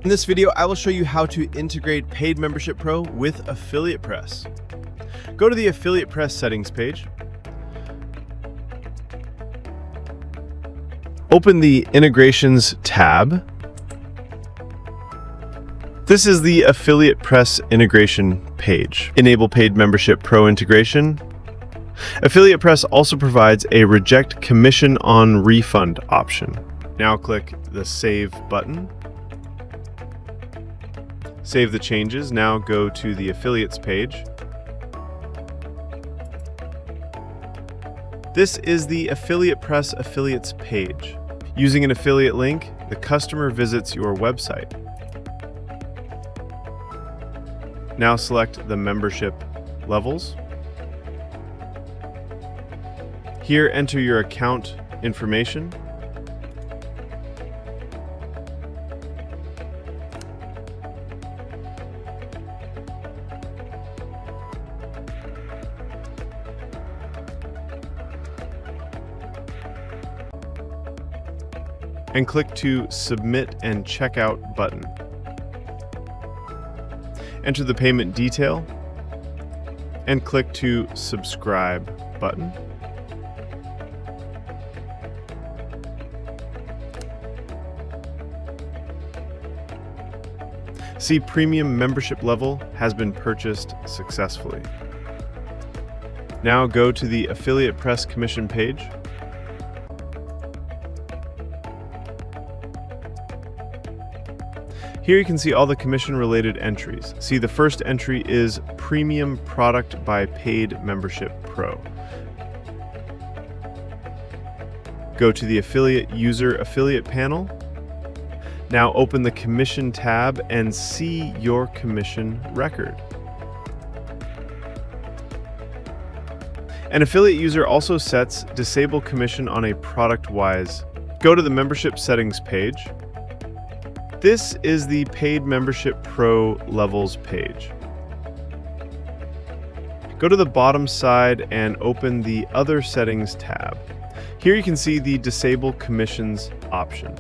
In this video, I will show you how to integrate Paid Membership Pro with MemberPress. Go to the MemberPress settings page. Open the Integrations tab. This is the MemberPress integration page. Enable Paid Membership Pro integration. MemberPress also provides a Reject Commission on Refund option. Now click the Save button. Save the changes. Now go to the Affiliates page. This is the MemberPress Affiliates page. Using an affiliate link, the customer visits your website. Now select the membership levels. Here, enter your account information. And click to Submit and Checkout button. Enter the payment detail and click to Subscribe button. See, premium membership level has been purchased successfully. Now go to the MemberPress commission page. Here you can see all the commission-related entries. See, the first entry is Premium Product by Paid Membership Pro. Go to the Affiliate User Affiliate panel. Now open the Commission tab and see your commission record. An affiliate user also sets Disable Commission on a product-wise. Go to the Membership Settings page. This is the Paid Membership Pro Levels page. Go to the bottom side and open the Other Settings tab. Here you can see the Disable Commissions option.